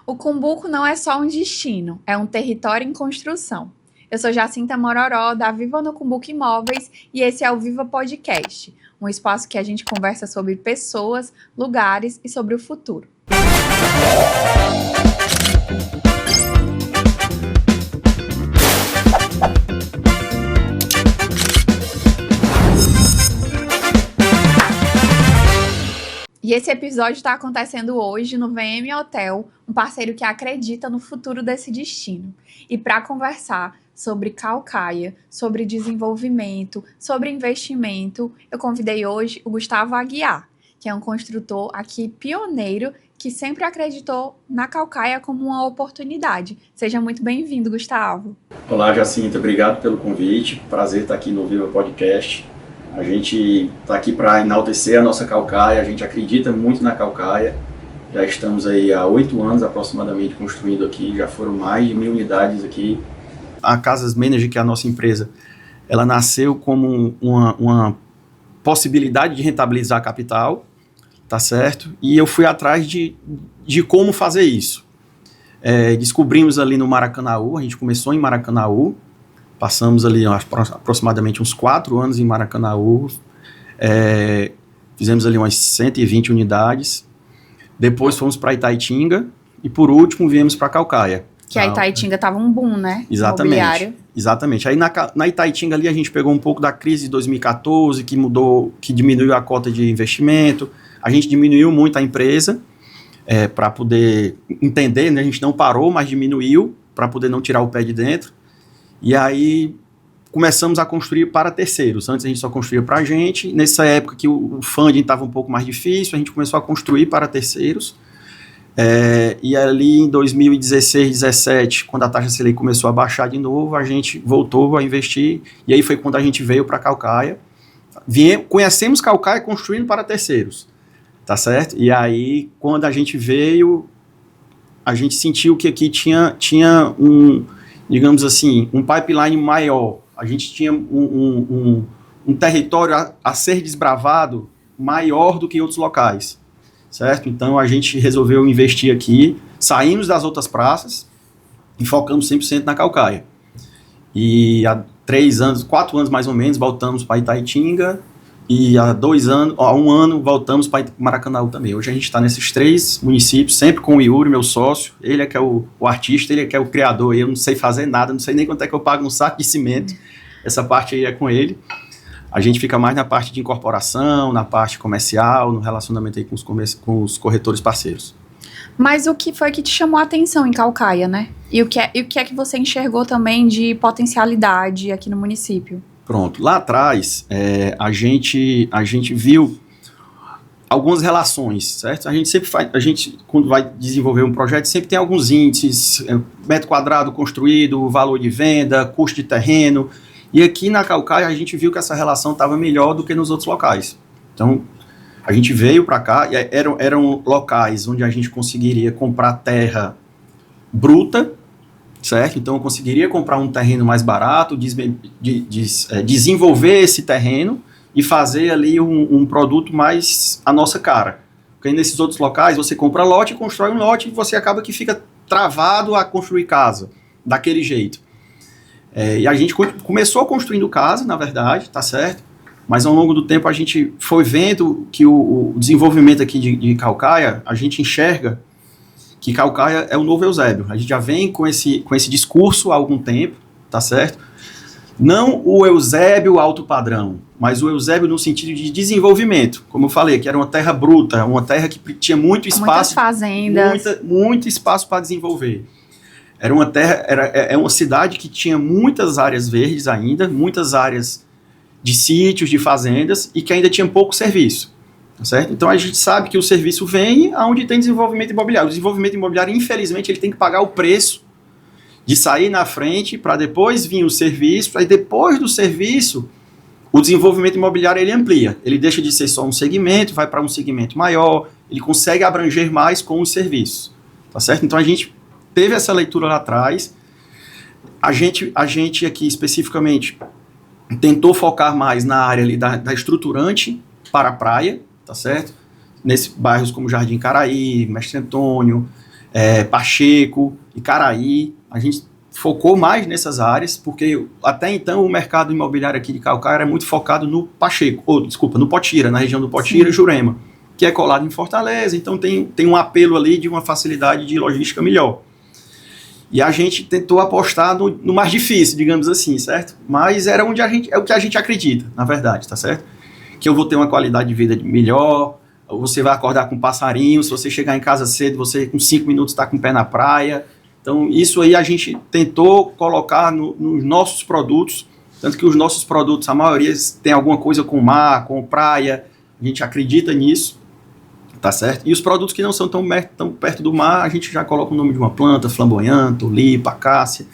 O Cumbuco não é só um destino, é um território em construção. Eu sou Jacinta Mororó, da Viva no Cumbuco Imóveis, e esse é o Viva Podcast, um espaço que a gente conversa sobre pessoas, lugares e sobre o futuro. E esse episódio está acontecendo hoje no VM Hotel, um parceiro que acredita no futuro desse destino. E para conversar sobre Caucaia, sobre desenvolvimento, sobre investimento, eu convidei hoje o Gustavo Aguiar, que é um construtor aqui pioneiro que sempre acreditou na Caucaia como uma oportunidade. Seja muito bem-vindo, Gustavo. Olá, Jacinta, obrigado pelo convite. Prazer estar aqui no Viva Podcast. A gente está aqui para enaltecer a nossa Caucaia, a gente acredita muito na Caucaia. Já estamos aí há 8 anos aproximadamente construindo aqui, já foram mais de 1.000 unidades aqui. A Casas Manager, que é a nossa empresa, ela nasceu como uma possibilidade de rentabilizar a capital, tá certo? E eu fui atrás de como fazer isso. Descobrimos ali no Maracanaú, a gente começou em Maracanaú, passamos ali aproximadamente uns 4 anos em Maracanaú, fizemos ali umas 120 unidades, depois fomos para Itaitinga e por último viemos para Caucaia. Que a Itaitinga estava um boom, né? Exatamente. Aí na Itaitinga ali a gente pegou um pouco da crise de 2014, que diminuiu a cota de investimento, a gente diminuiu muito a empresa para poder entender, né? A gente não parou, mas diminuiu para poder não tirar o pé de dentro. E aí começamos a construir para terceiros. Antes a gente só construía para a gente. Nessa época que o funding estava um pouco mais difícil, a gente começou a construir para terceiros. E ali em 2016, 2017, quando a taxa Selic começou a baixar de novo, a gente voltou a investir. E aí foi quando a gente veio para Caucaia. Conhecemos Caucaia construindo para terceiros, tá certo? E aí quando a gente veio, a gente sentiu que aqui tinha digamos assim, um pipeline maior. A gente tinha um território a ser desbravado maior do que outros locais, certo? Então a gente resolveu investir aqui, saímos das outras praças e focamos 100% na Caucaia. E há 4 anos mais ou menos, voltamos para Itaitinga e há 1 ano voltamos para Maracanaú também. Hoje a gente está nesses 3 municípios, sempre com o Yuri, meu sócio. Ele é que é o artista, ele é que é o criador. Eu não sei fazer nada, não sei nem quanto é que eu pago um saco de cimento. Essa parte aí é com ele. A gente fica mais na parte de incorporação, na parte comercial, no relacionamento aí com os corretores parceiros. Mas o que foi que te chamou a atenção em Caucaia, né? E o que é que você enxergou também de potencialidade aqui no município? Pronto, lá atrás a gente viu algumas relações, certo? A gente quando vai desenvolver um projeto sempre tem alguns índices, metro quadrado construído, valor de venda, custo de terreno, e aqui na Caucaia a gente viu que essa relação estava melhor do que nos outros locais. Então a gente veio para cá, e eram locais onde a gente conseguiria comprar terra bruta, certo? Então eu conseguiria comprar um terreno mais barato, desenvolver esse terreno e fazer ali um produto mais à nossa cara. Porque nesses outros locais você compra lote, constrói um lote e você acaba que fica travado a construir casa, daquele jeito. E a gente começou construindo casa, na verdade, tá certo? Mas ao longo do tempo a gente foi vendo que o desenvolvimento aqui de Caucaia, a gente enxerga que Caucaia é o novo Eusébio. A gente já vem com esse discurso há algum tempo, tá certo? Não o Eusébio alto padrão, mas o Eusébio no sentido de desenvolvimento. Como eu falei, que era uma terra bruta, uma terra que tinha muito espaço. Muitas fazendas. Muito espaço para desenvolver. Era uma terra, é uma cidade que tinha muitas áreas verdes ainda, muitas áreas de sítios, de fazendas, e que ainda tinha pouco serviço. Certo? Então a gente sabe que o serviço vem aonde tem desenvolvimento imobiliário. O desenvolvimento imobiliário, infelizmente, ele tem que pagar o preço de sair na frente para depois vir o serviço, aí depois do serviço, o desenvolvimento imobiliário ele amplia. Ele deixa de ser só um segmento, vai para um segmento maior, ele consegue abranger mais com os serviços. Tá certo? Então a gente teve essa leitura lá atrás. A gente aqui especificamente tentou focar mais na área ali da estruturante para a praia, tá certo? Nesses bairros como Jardim Caraí, Mestre Antônio, Pacheco, Icaraí. A gente focou mais nessas áreas, porque até então o mercado imobiliário aqui de Calcaia era muito focado no Pacheco, no Potira, na região do Potira e Jurema, que é colado em Fortaleza, então tem um apelo ali de uma facilidade de logística melhor. E a gente tentou apostar no mais difícil, digamos assim, certo? Mas é o que a gente acredita, na verdade, tá certo? Que eu vou ter uma qualidade de vida melhor, você vai acordar com passarinho, se você chegar em casa cedo, você com 5 minutos está com o pé na praia. Então, isso aí a gente tentou colocar nos nossos produtos, tanto que os nossos produtos, a maioria tem alguma coisa com mar, com praia, a gente acredita nisso, tá certo? E os produtos que não são tão perto do mar, a gente já coloca o nome de uma planta, flamboyante, tulipa, acácia,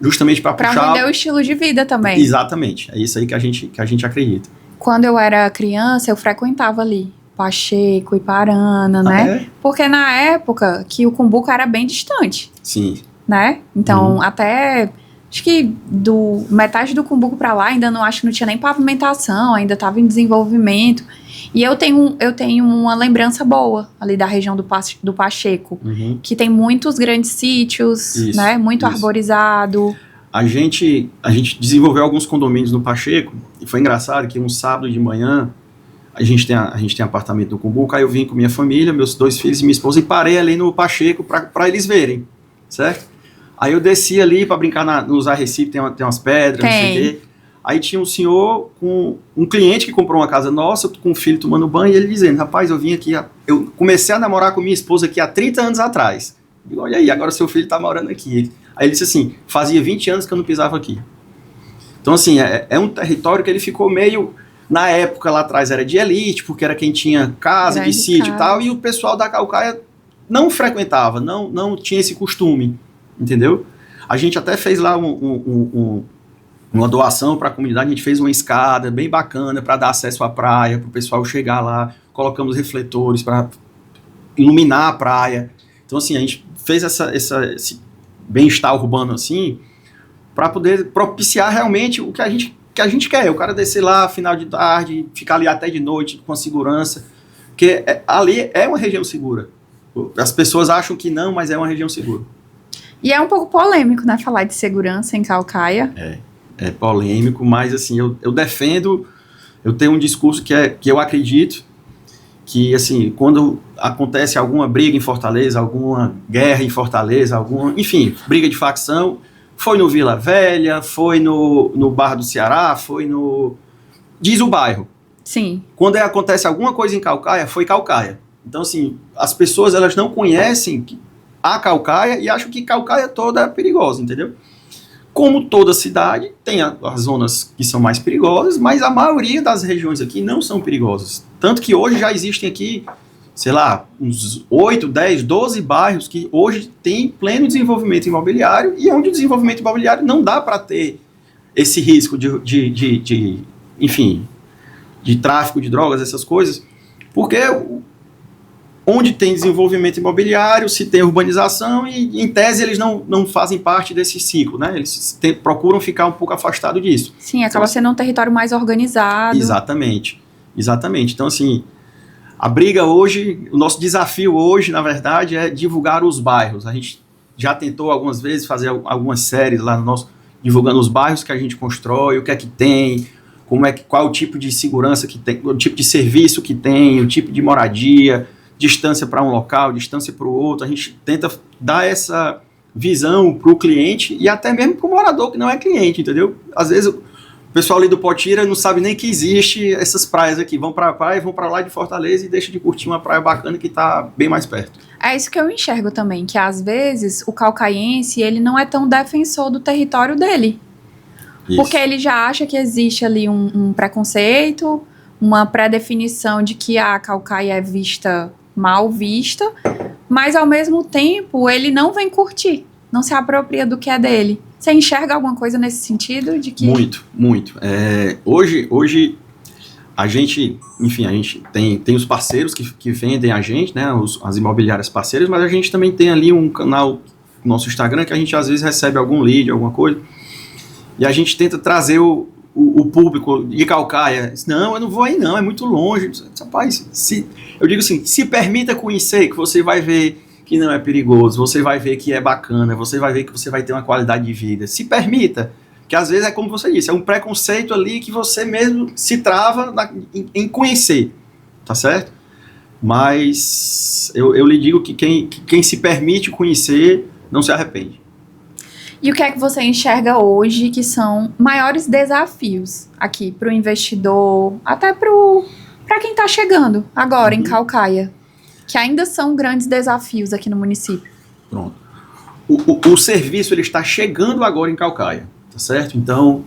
justamente para puxar... Para vender o estilo de vida também. Exatamente, é isso aí que a gente acredita. Quando eu era criança, eu frequentava ali Pacheco, Iparana, né? Porque na época que o Cumbuca era bem distante. Sim. Né? Então, até... Acho que metade do Cumbuco pra lá acho que não tinha nem pavimentação, ainda estava em desenvolvimento. E eu tenho uma lembrança boa ali da região do Pacheco, que tem muitos grandes sítios, né? Muito arborizado. A gente desenvolveu alguns condomínios no Pacheco, e foi engraçado que um sábado de manhã, a gente tem apartamento no Cumbuca, aí eu vim com minha família, meus 2 filhos e minha esposa, e parei ali no Pacheco para eles verem, certo? Aí eu desci ali para brincar nos arrecifes, tem umas pedras, não sei o quê. Aí tinha um senhor, um cliente que comprou uma casa nossa, com o filho tomando banho, e ele dizendo, rapaz, eu vim aqui, eu comecei a namorar com minha esposa aqui há 30 anos atrás. Eu digo, olha aí, agora seu filho está morando aqui. Aí ele disse assim, fazia 20 anos que eu não pisava aqui. Então assim, é um território que ele ficou meio... Na época, lá atrás, era de elite, porque era quem tinha casa, de sítio e tal, e o pessoal da Calcaia não frequentava, não tinha esse costume, entendeu? A gente até fez lá uma doação para a comunidade, a gente fez uma escada bem bacana para dar acesso à praia, para o pessoal chegar lá, colocamos refletores para iluminar a praia. Então, assim, a gente fez esse bem-estar urbano, assim, para poder propiciar realmente o que a gente quer, o cara descer lá final de tarde, ficar ali até de noite com segurança, porque ali é uma região segura. As pessoas acham que não, mas é uma região segura. E é um pouco polêmico, né, falar de segurança em Calcaia. É polêmico, mas assim, eu defendo, eu tenho um discurso que eu acredito que, assim, quando acontece alguma briga em Fortaleza, alguma guerra em Fortaleza, enfim, briga de facção, foi no Vila Velha, foi no Barra do Ceará, diz o bairro. Sim. Quando acontece alguma coisa em Calcaia, foi Calcaia. Então, assim, as pessoas, elas não conhecem a Calcaia e acham que Calcaia toda é perigosa, entendeu? Como toda cidade, tem as zonas que são mais perigosas, mas a maioria das regiões aqui não são perigosas. Tanto que hoje já existem aqui, sei lá, uns 8, 10, 12 bairros que hoje têm pleno desenvolvimento imobiliário e onde o desenvolvimento imobiliário não dá para ter esse risco enfim, de tráfico de drogas, essas coisas, porque onde tem desenvolvimento imobiliário, se tem urbanização e, em tese, eles não fazem parte desse ciclo, né? Eles procuram ficar um pouco afastados disso. Sim, acaba sendo um território mais organizado. Exatamente. Então, assim, a briga hoje, o nosso desafio hoje, na verdade, é divulgar os bairros. A gente já tentou algumas vezes fazer algumas séries lá no nosso, divulgando os bairros que a gente constrói, o que é que tem, qual é o tipo de segurança que tem, o tipo de serviço que tem, o tipo de moradia, distância para um local, distância para o outro. A gente tenta dar essa visão para o cliente e até mesmo para o morador que não é cliente, entendeu? Às vezes o pessoal ali do Potira não sabe nem que existe essas praias aqui. Vão para a praia, vão para lá de Fortaleza e deixam de curtir uma praia bacana que está bem mais perto. É isso que eu enxergo também, que às vezes o calcaiense, ele não é tão defensor do território dele. Isso. Porque ele já acha que existe ali um preconceito, uma pré-definição de que a Calcaia é mal vista, mas ao mesmo tempo ele não vem curtir, não se apropria do que é dele. Você enxerga alguma coisa nesse sentido? De que... Muito. Hoje a gente, enfim, a gente tem os parceiros que vendem a gente, né, as imobiliárias parceiras, mas a gente também tem ali um canal no nosso Instagram que a gente às vezes recebe algum lead, alguma coisa, e a gente tenta trazer o público de Calcaia. Não, eu não vou aí não, é muito longe. Rapaz, eu digo assim, se permita conhecer, que você vai ver que não é perigoso, você vai ver que é bacana, você vai ver que você vai ter uma qualidade de vida. Se permita, que às vezes é como você disse, é um preconceito ali que você mesmo se trava em conhecer, tá certo? Mas eu lhe digo que quem se permite conhecer não se arrepende. E o que é que você enxerga hoje que são maiores desafios aqui para o investidor, até para quem está chegando agora em Caucaia, que ainda são grandes desafios aqui no município? Pronto. O serviço ele está chegando agora em Caucaia, tá certo? Então,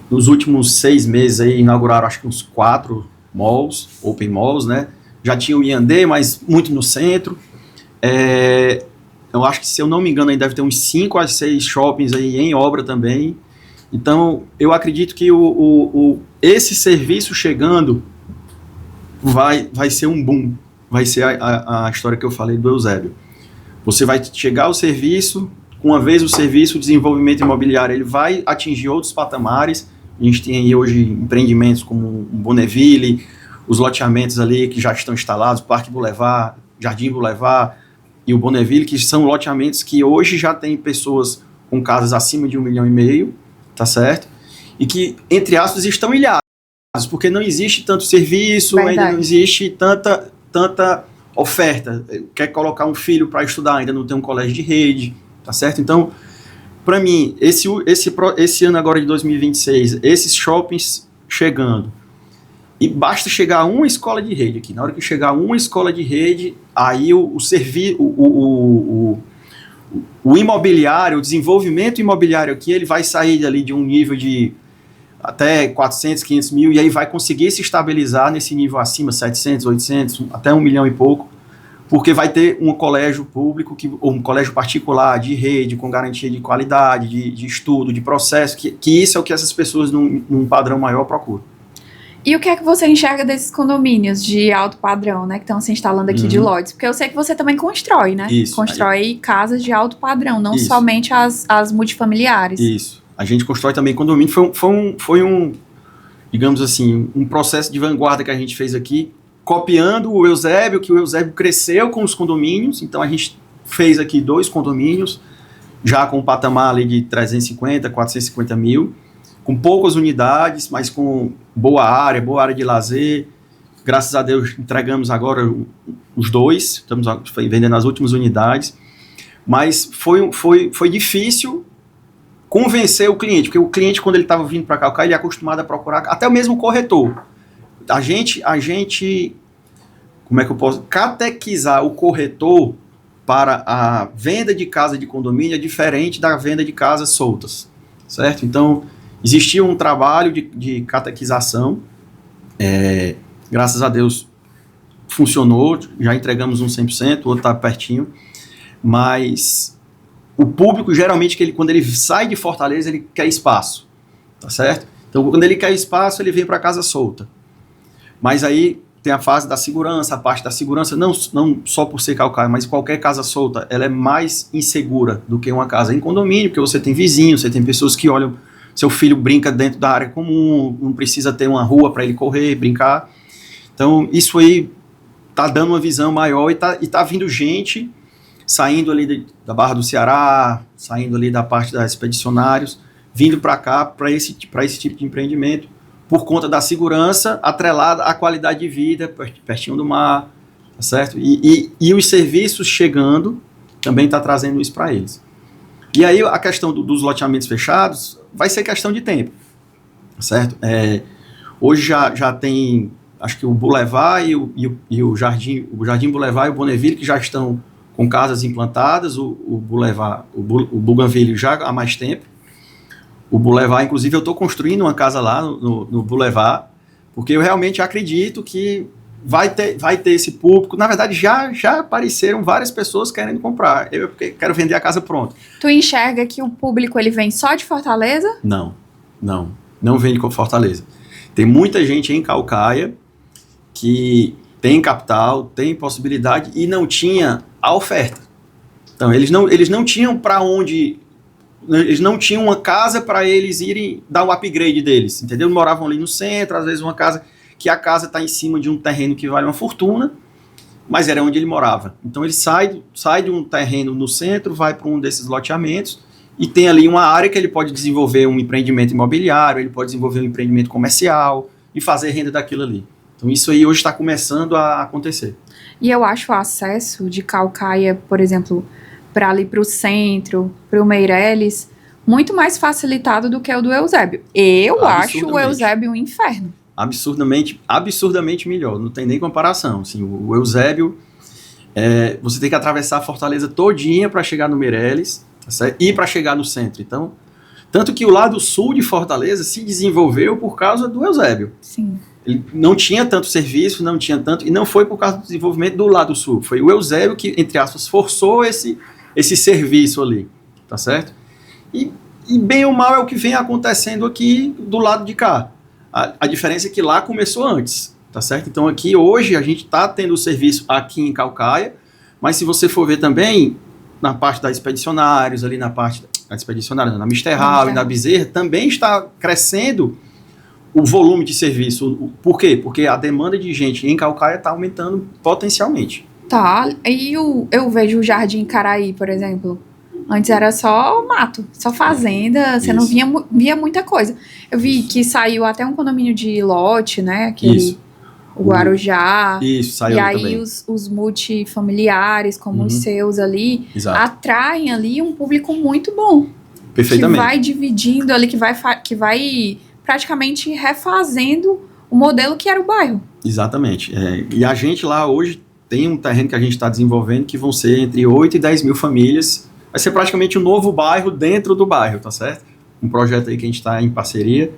nos últimos 6 meses aí, inauguraram acho que uns 4 malls, open malls, né? Já tinha o Iandê, mas muito no centro. Eu acho que, se eu não me engano, aí deve ter uns 5 a 6 shoppings aí em obra também. Então, eu acredito que esse serviço chegando vai ser um boom. Vai ser a história que eu falei do Eusébio. Você vai chegar ao serviço, uma vez o serviço, o desenvolvimento imobiliário, ele vai atingir outros patamares. A gente tem aí hoje empreendimentos como o Bonneville, os loteamentos ali que já estão instalados, Parque Boulevard, Jardim Boulevard e o Bonneville, que são loteamentos que hoje já tem pessoas com casas acima de 1,5 milhão, tá certo? E que, entre aspas, estão ilhados, porque não existe tanto serviço, Verdade. ainda não existe tanta oferta. Quer colocar um filho para estudar, ainda não tem um colégio de rede, tá certo? Então, para mim, esse ano agora de 2026, esses shoppings chegando, e basta chegar a uma escola de rede aqui. Na hora que chegar a uma escola de rede, aí o imobiliário, o desenvolvimento imobiliário aqui, ele vai sair ali de um nível de até 400, 500 mil, e aí vai conseguir se estabilizar nesse nível acima, 700, 800, até 1 milhão e pouco, porque vai ter um colégio público, ou um colégio particular, de rede, com garantia de qualidade, de estudo, de processo, que isso é o que essas pessoas num padrão maior procuram. E o que é que você enxerga desses condomínios de alto padrão, né, que estão se instalando aqui de lotes? Porque eu sei que você também constrói, né? Isso. Constrói casas de alto padrão, não Isso. somente as multifamiliares. Isso. A gente constrói também condomínio. Foi um, digamos assim, um processo de vanguarda que a gente fez aqui, copiando o Eusébio, que o Eusébio cresceu com os condomínios. Então a gente fez aqui 2 condomínios, já com um patamar ali de 350, 450 mil, com poucas unidades, mas com boa área de lazer. Graças a Deus entregamos agora os 2, estamos vendendo as últimas unidades, mas foi difícil convencer o cliente, porque o cliente, quando ele estava vindo para cá, ele é acostumado a procurar, até o mesmo corretor. A gente, como é que eu posso, catequizar o corretor para a venda de casa de condomínio é diferente da venda de casas soltas, certo? Então, existia um trabalho de catequização, graças a Deus funcionou, já entregamos um 100%, o outro está pertinho, mas o público, geralmente, quando ele sai de Fortaleza, ele quer espaço, tá certo? Então, quando ele quer espaço, ele vem para casa solta. Mas aí tem a fase da segurança, a parte da segurança, não só por ser Caucaia, mas qualquer casa solta, ela é mais insegura do que uma casa em condomínio, porque você tem vizinhos, você tem pessoas que olham, seu filho brinca dentro da área comum, não precisa ter uma rua para ele correr, brincar. Então, isso aí tá dando uma visão maior e tá vindo gente saindo ali da Barra do Ceará, saindo ali da parte da Expedicionários, vindo para cá, para esse tipo de empreendimento, por conta da segurança atrelada à qualidade de vida, pertinho do mar, tá certo? E os serviços chegando também está trazendo isso para eles. E aí a questão dos loteamentos fechados vai ser questão de tempo, certo? Hoje já tem, acho que o Boulevard e o Jardim Boulevard e o Bonneville, que já estão com casas implantadas, o Boulevard, o Bougainville já há mais tempo. O Boulevard, inclusive, eu estou construindo uma casa lá no Boulevard, porque eu realmente acredito que vai ter esse público. Na verdade, já apareceram várias pessoas querendo comprar. Eu quero vender a casa pronta. Tu enxerga que o público ele vem só de Fortaleza? Não vem de Fortaleza. Tem muita gente em Caucaia que tem capital, tem possibilidade e não tinha a oferta. Então, eles não tinham para onde... Eles não tinham uma casa para eles irem dar o upgrade deles, entendeu? Moravam ali no centro, às vezes uma casa que a casa está em cima de um terreno que vale uma fortuna, mas era onde ele morava. Então ele sai de um terreno no centro, vai para um desses loteamentos e tem ali uma área que ele pode desenvolver um empreendimento imobiliário, ele pode desenvolver um empreendimento comercial e fazer renda daquilo ali. Então isso aí hoje está começando a acontecer. E eu acho o acesso de Caucaia, por exemplo, para ali para o centro, para o Meireles, muito mais facilitado do que o do Eusébio. Eu acho o Eusébio um inferno. Absurdamente melhor, não tem nem comparação. Assim, o Eusébio, você tem que atravessar a Fortaleza todinha para chegar no Meireles, tá certo? E para chegar no centro. Então, tanto que o lado sul de Fortaleza se desenvolveu por causa do Eusébio. Sim. Ele não tinha tanto serviço, e não foi por causa do desenvolvimento do lado sul. Foi o Eusébio que, entre aspas, forçou esse serviço ali, tá certo? E bem ou mal é o que vem acontecendo aqui do lado de cá. A diferença é que lá começou antes, tá certo? Então aqui hoje a gente está tendo o serviço aqui em Caucaia, mas se você for ver também na parte da Expedicionários, ali na parte da Expedicionários, na Misterral e na Bezerra, também está crescendo o volume de serviço. Por quê? Porque a demanda de gente em Caucaia está aumentando potencialmente. Tá, e eu vejo o Jardim Caraí, por exemplo. Antes era só mato, só fazenda, você não via muita coisa. Eu vi que saiu até um condomínio de lote, né? Aquele, o Guarujá. Isso, saiu e aí também. os multifamiliares, como os seus ali, atraem ali um público muito bom. Perfeitamente. Que vai dividindo ali, que vai praticamente refazendo o modelo que era o bairro. Exatamente. E a gente lá hoje tem um terreno que a gente está desenvolvendo que vão ser entre 8 e 10 mil famílias. Vai ser praticamente um novo bairro dentro do bairro, tá certo? Um projeto aí que a gente está em parceria.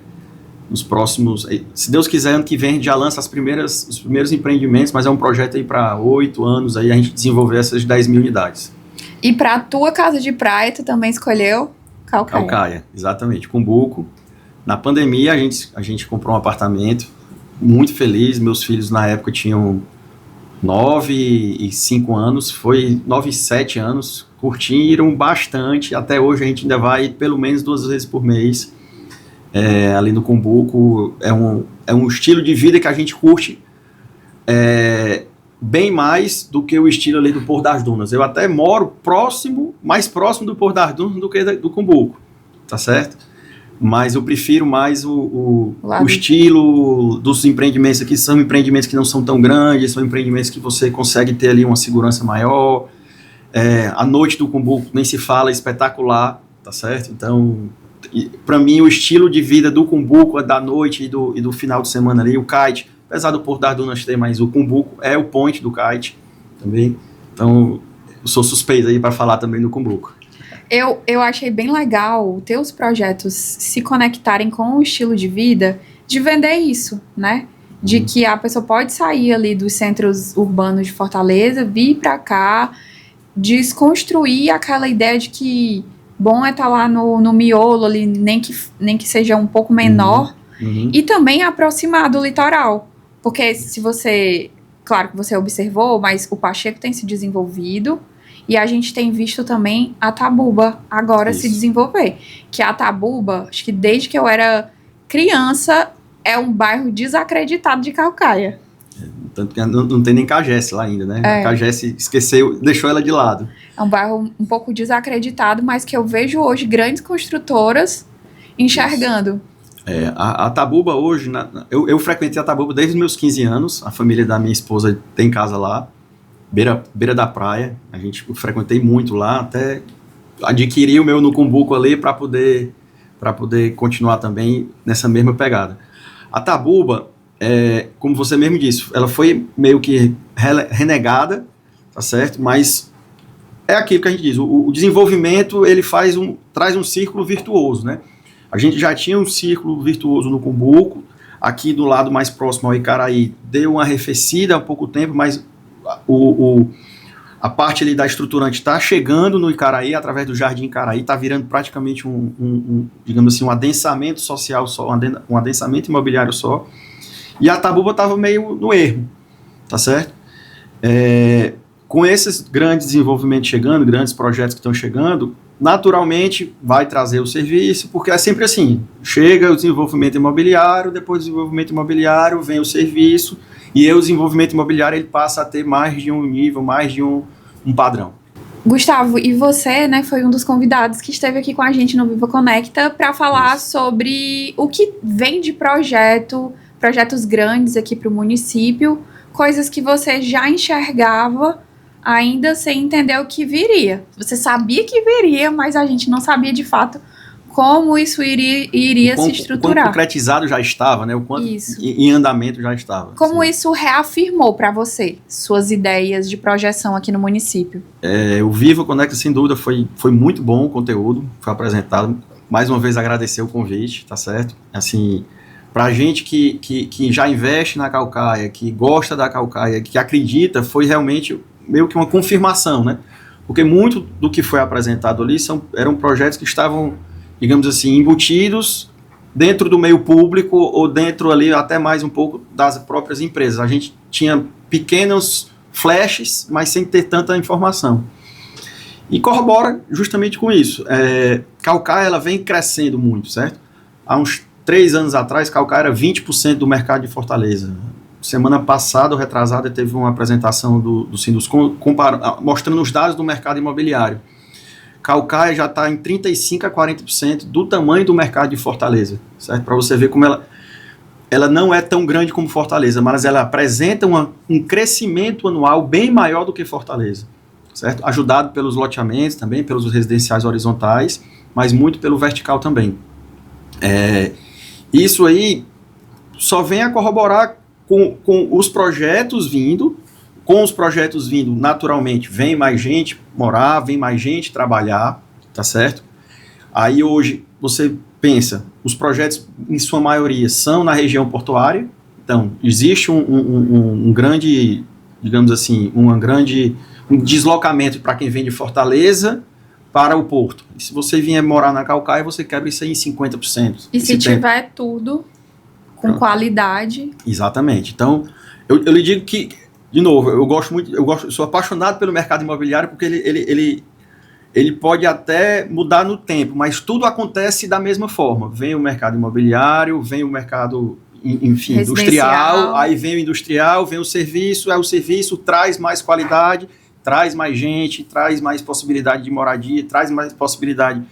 Nos próximos, se Deus quiser, ano que vem a gente já lança os primeiros empreendimentos, mas é um projeto aí para 8 anos aí a gente desenvolver essas 10 mil unidades. E para a tua casa de praia, tu também escolheu Caucaia? Caucaia, exatamente, Cumbuco. Na pandemia a gente comprou um apartamento, muito feliz, meus filhos na época tinham 9 e 5 anos, 9 e 7 anos, curtiram bastante, até hoje a gente ainda vai pelo menos 2 vezes por mês, ali no Cumbuco. É um estilo de vida que a gente curte bem mais do que o estilo ali do Porto das Dunas. Eu até moro mais próximo do Porto das Dunas do que do Cumbuco, tá certo? Mas eu prefiro mais o estilo dos empreendimentos aqui. São empreendimentos que não são tão grandes, são empreendimentos que você consegue ter ali uma segurança maior. A noite do Cumbuco, nem se fala, espetacular, tá certo? Então, para mim, o estilo de vida do Cumbuco, da noite e do final de semana ali, o kite, apesar do Porto das Dunas ter, mas o Cumbuco é o point do kite também. Então, eu sou suspeito aí para falar também do Cumbuco. Eu achei bem legal teus projetos se conectarem com o estilo de vida, de vender isso, né? De que a pessoa pode sair ali dos centros urbanos de Fortaleza, vir para cá, desconstruir aquela ideia de que bom é estar lá no miolo ali, nem que seja um pouco menor, e também aproximar do litoral. Porque se você, claro que você observou, mas o Pacheco tem se desenvolvido, e a gente tem visto também a Tabuba agora se desenvolver. Que a Tabuba, acho que desde que eu era criança, é um bairro desacreditado de Caucaia. Tanto que não tem nem Cagesse lá ainda, né? A Cagesse esqueceu, deixou ela de lado. É um bairro um pouco desacreditado, mas que eu vejo hoje grandes construtoras enxergando. A Tabuba hoje, eu frequentei a Tabuba desde os meus 15 anos, a família da minha esposa tem casa lá. Beira da praia, eu frequentei muito lá, até adquiri o meu no Cumbuco ali para poder continuar também nessa mesma pegada. A Tabuba, como você mesmo disse, ela foi meio que renegada, tá certo? Mas é aquilo que a gente diz, o desenvolvimento ele traz um círculo virtuoso, né? A gente já tinha um círculo virtuoso no Cumbuco, aqui do lado mais próximo ao Icaraí deu uma arrefecida há pouco tempo, mas a parte ali da estruturante está chegando no Icaraí, através do Jardim Icaraí, está virando praticamente digamos assim, um adensamento social só, um adensamento imobiliário só, e a Tabuba estava meio no ermo, tá certo? Com esses grandes desenvolvimentos chegando, grandes projetos que estão chegando, naturalmente vai trazer o serviço, porque é sempre assim, chega o desenvolvimento imobiliário, depois do desenvolvimento imobiliário vem o serviço, E aí o desenvolvimento imobiliário ele passa a ter mais de um nível, mais de um padrão. Gustavo, e você, né, foi um dos convidados que esteve aqui com a gente no Viva Conecta para falar sobre o que vem de projetos grandes aqui para o município, coisas que você já enxergava, ainda sem entender o que viria. Você sabia que viria, mas a gente não sabia de fato como isso iria se estruturar. O quanto concretizado já estava, né? O quanto em andamento já estava. Como isso reafirmou para você suas ideias de projeção aqui no município? O Viva Conecta, sem dúvida, foi muito bom o conteúdo, foi apresentado. Mais uma vez, agradecer o convite, tá certo? Assim, pra gente que já investe na Caucaia, que gosta da Caucaia, que acredita, foi realmente meio que uma confirmação, né? Porque muito do que foi apresentado ali eram projetos que estavam, digamos assim, embutidos dentro do meio público ou dentro ali até mais um pouco das próprias empresas. A gente tinha pequenos flashes, mas sem ter tanta informação. E corrobora justamente com isso. Caucaia, ela vem crescendo muito, certo? Há uns 3 anos atrás, Caucaia era 20% do mercado de Fortaleza. Semana passada, ou retrasada, teve uma apresentação do Sinduscom mostrando os dados do mercado imobiliário. Caucaia já está em 35% a 40% do tamanho do mercado de Fortaleza, certo? Para você ver como ela não é tão grande como Fortaleza, mas ela apresenta um crescimento anual bem maior do que Fortaleza, certo? Ajudado pelos loteamentos também, pelos residenciais horizontais, mas muito pelo vertical também. Isso aí só vem a corroborar com os projetos vindo. Com os projetos vindo, naturalmente, vem mais gente morar, vem mais gente trabalhar, tá certo? Aí hoje, você pensa, os projetos, em sua maioria, são na região portuária. Então, existe um grande, digamos assim, um deslocamento para quem vem de Fortaleza para o porto. E se você vier morar na Caucaia, você quebra isso aí em 50%. E se tiver tudo com qualidade... Exatamente. Então, eu lhe digo que, de novo, eu sou apaixonado pelo mercado imobiliário porque ele pode até mudar no tempo, mas tudo acontece da mesma forma. Vem o mercado imobiliário, vem o mercado, enfim, industrial, aí vem o industrial, vem o serviço, aí o serviço traz mais qualidade, traz mais gente, traz mais possibilidade de moradia, traz mais possibilidade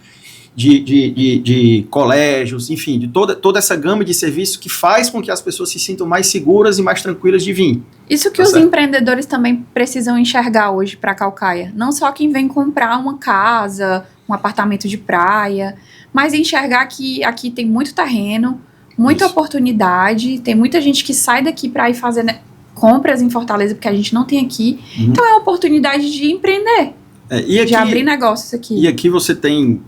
de colégios, enfim, de toda essa gama de serviços que faz com que as pessoas se sintam mais seguras e mais tranquilas de vir. Isso que os empreendedores também precisam enxergar hoje para Caucaia. Não só quem vem comprar uma casa, um apartamento de praia, mas enxergar que aqui tem muito terreno, muita oportunidade, tem muita gente que sai daqui para ir fazer compras em Fortaleza, porque a gente não tem aqui. Então é uma oportunidade de empreender, de abrir negócios aqui. E aqui você tem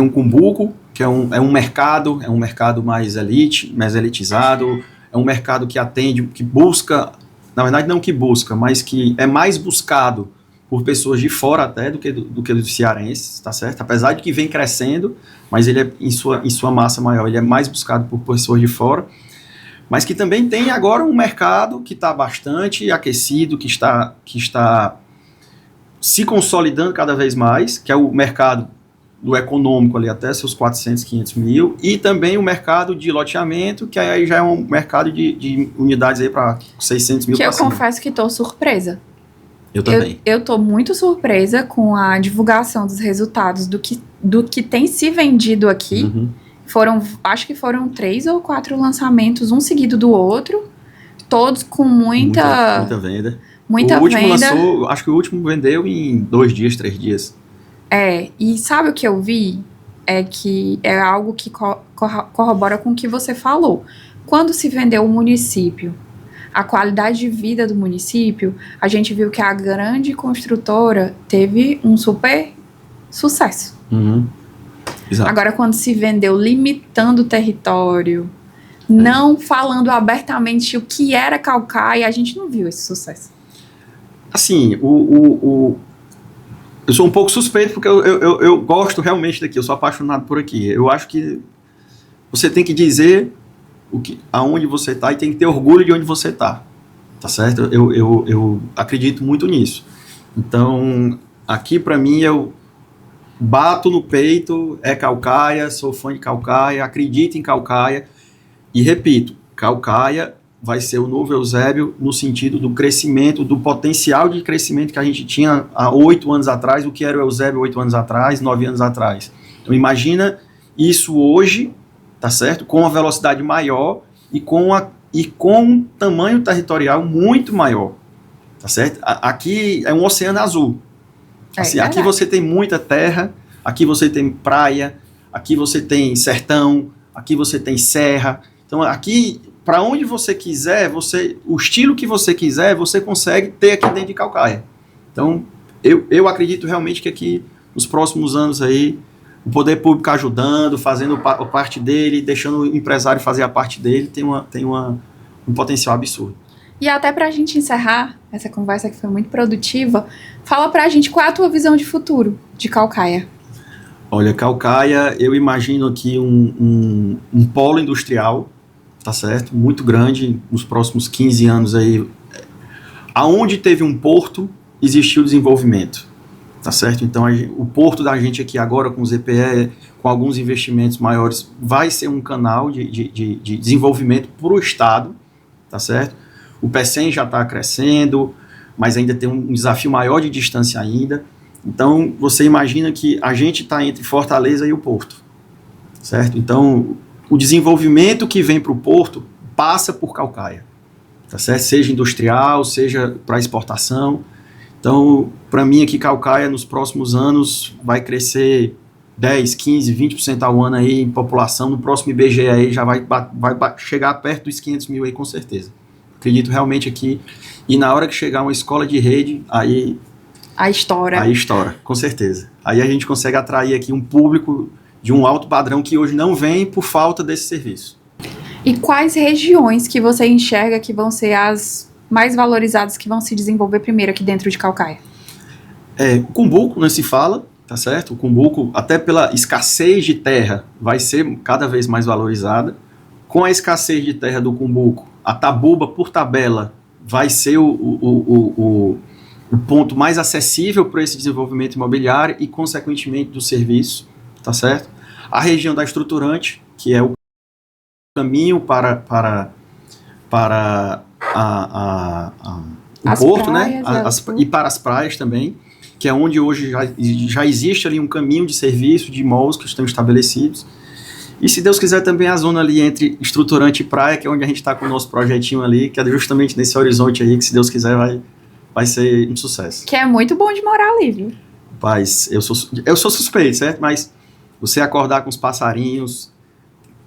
um Cumbuco, que é um mercado mais elitizado, é um mercado que atende, que busca, na verdade não que busca, mas que é mais buscado por pessoas de fora até do que dos cearenses, tá certo? Apesar de que vem crescendo, mas ele é, em sua massa maior, ele é mais buscado por pessoas de fora, mas que também tem agora um mercado que está bastante aquecido, que está se consolidando cada vez mais, que é o mercado do econômico ali até seus 400, 500 mil, e também o mercado de loteamento, que aí já é um mercado de unidades aí para 600 mil. Que eu confesso que estou surpresa. Eu também. Eu estou muito surpresa com a divulgação dos resultados do que tem se vendido aqui. Uhum. Acho que foram 3 ou 4 lançamentos, um seguido do outro, todos com muita venda. Muita o último venda. Acho que o último vendeu em 2 dias, 3 dias. E sabe o que eu vi? É que é algo que corrobora com o que você falou. Quando se vendeu o município, a qualidade de vida do município, a gente viu que a grande construtora teve um super sucesso. Uhum. Exato. Agora, quando se vendeu limitando o território, não falando abertamente o que era Caucaia, a gente não viu esse sucesso. Assim, eu sou um pouco suspeito porque eu gosto realmente daqui, eu sou apaixonado por aqui. Eu acho que você tem que dizer aonde você está e tem que ter orgulho de onde você está, tá certo? Eu acredito muito nisso. Então, aqui para mim, eu bato no peito, é Caucaia, sou fã de Caucaia, acredito em Caucaia e repito, Caucaia vai ser o novo Eusébio no sentido do crescimento, do potencial de crescimento que a gente tinha há 8 anos atrás, o que era o Eusébio 8 anos atrás, 9 anos atrás. Então imagina isso hoje, tá certo? Com uma velocidade maior e com um tamanho territorial muito maior, tá certo? Aqui é um oceano azul. Assim, aqui você tem muita terra, aqui você tem praia, aqui você tem sertão, aqui você tem serra. Então aqui, para onde você quiser, o estilo que você quiser, você consegue ter aqui dentro de Caucaia. Então eu acredito realmente que aqui, nos próximos anos aí, o poder público ajudando, fazendo a parte dele, deixando o empresário fazer a parte dele, tem um potencial absurdo. E até para a gente encerrar essa conversa que foi muito produtiva, fala para a gente qual é a tua visão de futuro de Caucaia. Olha, Caucaia, eu imagino aqui um polo industrial, tá certo? Muito grande, nos próximos 15 anos aí. Aonde teve um porto, existiu desenvolvimento, tá certo? Então, o porto da gente aqui agora, com os EPE, com alguns investimentos maiores, vai ser um canal de desenvolvimento para o Estado, tá certo? O PECEM já está crescendo, mas ainda tem um desafio maior de distância ainda. Então, você imagina que a gente está entre Fortaleza e o Porto, certo? Então, o desenvolvimento que vem para o Porto passa por Caucaia, tá certo? Seja industrial, seja para exportação. Então, para mim aqui, Caucaia, nos próximos anos, vai crescer 10, 15, 20% ao ano aí em população. No próximo IBGE aí já vai chegar perto dos 500 mil aí, com certeza. Acredito realmente aqui. E na hora que chegar uma escola de rede, aí... Aí estoura, com certeza. Aí a gente consegue atrair aqui um público de um alto padrão que hoje não vem por falta desse serviço. E quais regiões que você enxerga que vão ser as mais valorizadas, que vão se desenvolver primeiro aqui dentro de Caucaia? O Cumbuco, não se fala, tá certo? O Cumbuco, até pela escassez de terra, vai ser cada vez mais valorizada. Com a escassez de terra do Cumbuco, a Tabuba, por tabela, vai ser o ponto mais acessível para esse desenvolvimento imobiliário e, consequentemente, do serviço, tá certo? A região da estruturante, que é o caminho para o porto, né? E para as praias também, que é onde hoje já existe ali um caminho de serviço, de malls que estão estabelecidos. E, se Deus quiser, também a zona ali entre estruturante e praia, que é onde a gente está com o nosso projetinho ali, que é justamente nesse horizonte aí, que, se Deus quiser, vai ser um sucesso. Que é muito bom de morar ali, viu? Rapaz, eu sou suspeito, certo? Mas você acordar com os passarinhos,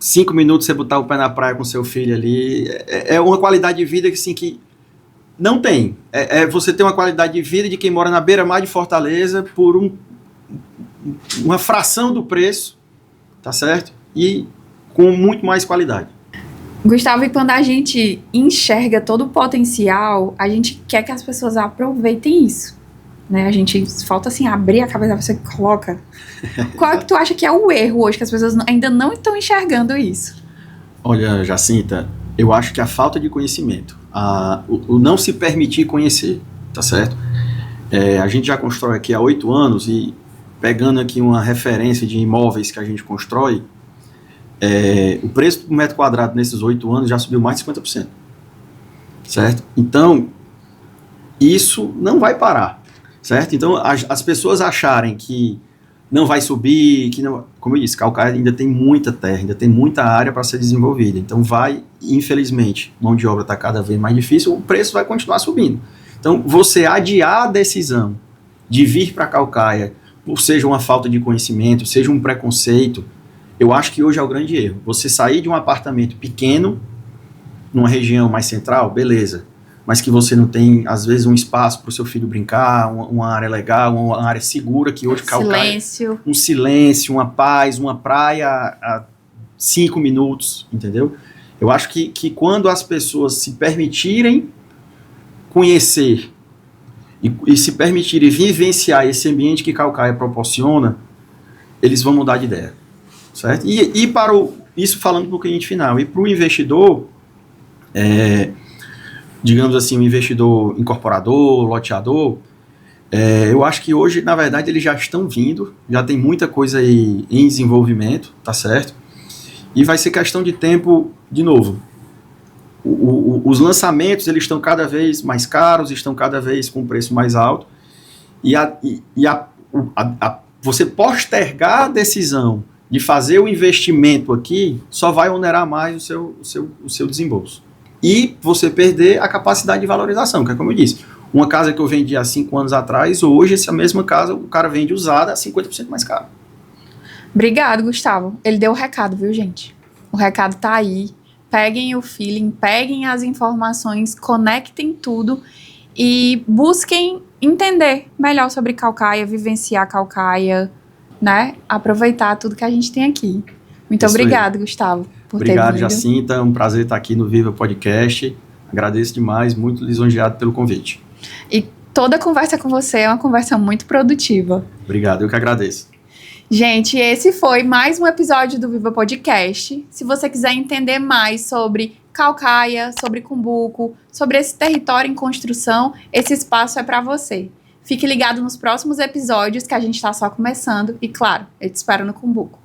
5 minutos você botar o pé na praia com seu filho ali, é uma qualidade de vida que, assim, que não tem. Você tem uma qualidade de vida de quem mora na beira-mar de Fortaleza por uma fração do preço, tá certo? E com muito mais qualidade. Gustavo, e quando a gente enxerga todo o potencial, a gente quer que as pessoas aproveitem isso, né? A gente falta, assim, abrir a cabeça da pessoa que coloca. Qual é que tu acha que é o erro hoje, que as pessoas ainda não estão enxergando isso? Olha, Jacinta, eu acho que a falta de conhecimento, o não se permitir conhecer, tá certo? A gente já constrói aqui há 8 anos e, pegando aqui uma referência de imóveis que a gente constrói, o preço por metro quadrado nesses 8 anos já subiu mais de 50%, certo? Então, isso não vai parar, certo? Então, as pessoas acharem que não vai subir, que não, como eu disse, Caucaia ainda tem muita terra, ainda tem muita área para ser desenvolvida, então infelizmente, mão de obra está cada vez mais difícil, o preço vai continuar subindo. Então, você adiar a decisão de vir para Caucaia, por seja uma falta de conhecimento, seja um preconceito, eu acho que hoje é o grande erro. Você sair de um apartamento pequeno, numa região mais central, beleza, mas que você não tem, às vezes, um espaço para o seu filho brincar, uma área legal, uma área segura, que hoje Caucaia... Um silêncio, uma paz, uma praia a 5 minutos, entendeu? Eu acho que quando as pessoas se permitirem conhecer e se permitirem vivenciar esse ambiente que Caucaia proporciona, eles vão mudar de ideia. Certo? E para isso falando para o cliente final, e para o investidor, digamos assim, um investidor incorporador, loteador, eu acho que hoje, na verdade, eles já estão vindo, já tem muita coisa aí em desenvolvimento, tá certo? E vai ser questão de tempo, de novo, os lançamentos eles estão cada vez mais caros, estão cada vez com preço mais alto, você postergar a decisão de fazer o investimento aqui só vai onerar mais o seu desembolso. E você perder a capacidade de valorização, que é como eu disse, uma casa que eu vendi há 5 anos atrás, hoje essa mesma casa o cara vende usada a 50% mais caro. Obrigado, Gustavo. Ele deu o recado, viu, gente? O recado tá aí. Peguem o feeling, peguem as informações, conectem tudo e busquem entender melhor sobre Caucaia, vivenciar Caucaia, né? Aproveitar tudo que a gente tem aqui. Muito obrigado, Gustavo, por ter vindo. Obrigado, Jacinta. É um prazer estar aqui no Viva Podcast. Agradeço demais, muito lisonjeado pelo convite. E toda conversa com você é uma conversa muito produtiva. Obrigado, eu que agradeço. Gente, esse foi mais um episódio do Viva Podcast. Se você quiser entender mais sobre Caucaia, sobre Cumbuco, sobre esse território em construção, esse espaço é para você. Fique ligado nos próximos episódios que a gente está só começando e, claro, eu te espero no Cumbuco.